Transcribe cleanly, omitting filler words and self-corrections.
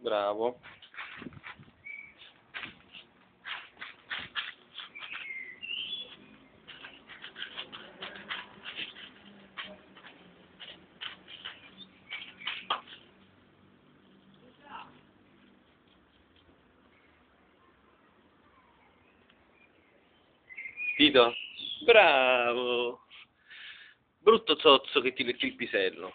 Bravo. Tito? Bravo! Brutto zozzo che ti metti il pisello.